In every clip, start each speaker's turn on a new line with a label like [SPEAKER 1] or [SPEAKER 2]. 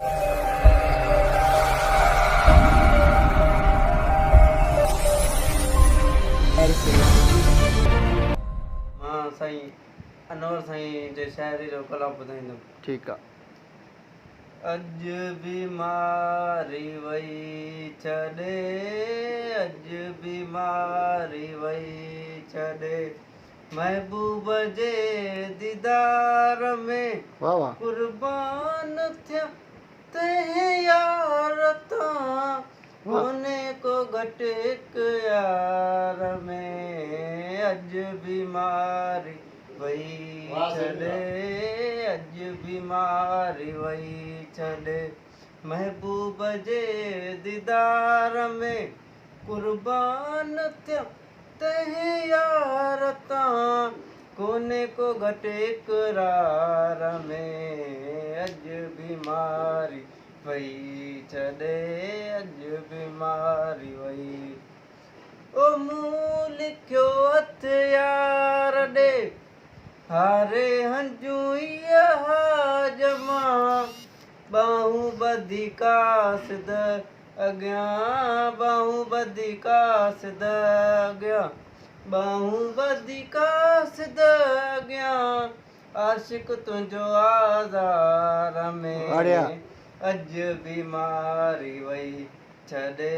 [SPEAKER 1] हाँ साईं, अनवर साईं जे शाइरी जो कलाम ॿुधाईंदुमि।
[SPEAKER 2] ठीकु आहे।
[SPEAKER 1] अॼु बीमारी वई छॾे, अॼु बीमारी वई छॾे, महबूब जे दीदार में
[SPEAKER 2] वाह वाह।
[SPEAKER 1] कुर्बान थिया तंहिं यार तां, कोने को घटि हिकु यार में, अॼु बीमारी वई छॾे, अॼु बीमारी वई छॾे, महबूब जे दीदार में कुर्बान थिया तंहिं यार तां, कोने को घटि इकरार में, अॼु बीमारी वई छॾे, अॼु बीमारी वई। ओ मूं लिखियो हथ यार ॾे, हारे हंजू इहा जमा, ॿाहूं ॿधी कासिद अॻियां, ॿाहूं ॿधी कासिद अॻियां, ॿाहूं ॿधी कासिद अॻियां, आशिक़ तुंहिंजो आज़ार में, अॼु बीमारी वई छॾे,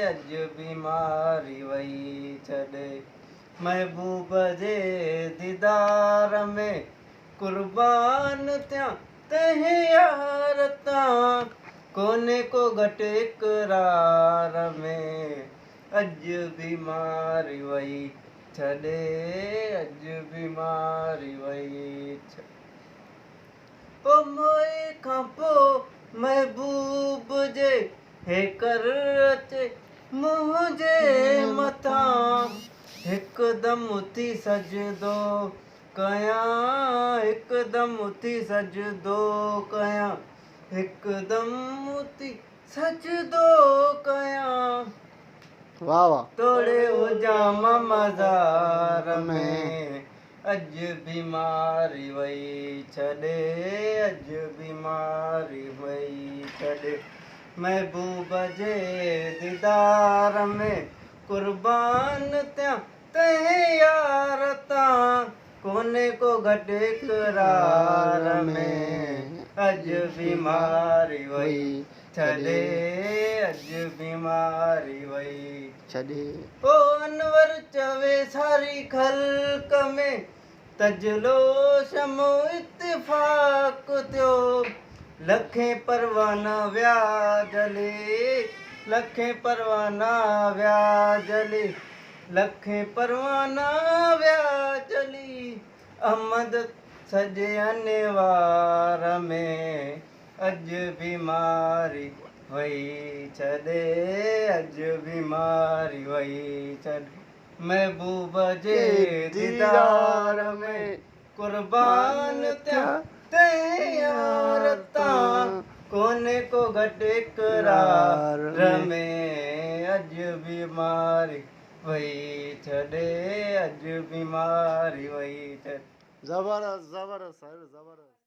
[SPEAKER 1] अॼु बीमारी वई छॾे, महबूब जे दीदार में कुर्बान थिया तंहिं यार तां, कोने को घटि इकरार में, अॼु बीमारी वई छॾे, अॼु बीमारी वई छॾे। ओ मोए खां पोइ महबूब जे हेकर अचे मुंहिंजे मथां, हिकदमि उथी सजदो कयां, हिकदमि उथी सजदो कयां, हिकदमि उथी सजदो कयां,
[SPEAKER 2] वाह वाह।
[SPEAKER 1] तोड़े हुजां मज़ार में, अॼु बीमारी वई छॾे, अॼु बीमारी वई छॾे, महबूब जे दीदार में कुर्बान थिया तंहिं यार तां, कोने को घटि इकरार में, अॼु बीमारी वई छॾे, अॼु बीमारी वई
[SPEAKER 2] छॾे।
[SPEAKER 1] ओ अनवर चवे सारी ख़ल्क़ में तजलो शमो इत्तिफ़ाक़ थियो, लखें परवाना विया जले, लखें परवाना विया जले, लखें परवाना विया जली, अहमद सॼे अनवार में, अॼु बीमारी वई छॾे, अॼु बीमारी वई छॾे, महबूब जे दीदार में कुर्बान थिया तंहिं यार तां, कोने को घटि इकरार में, अॼु बीमारी वई छॾे, अॼु बीमारी वई छॾे।
[SPEAKER 2] ज़बरदस्त ज़बरदस्त ज़बरदस्त।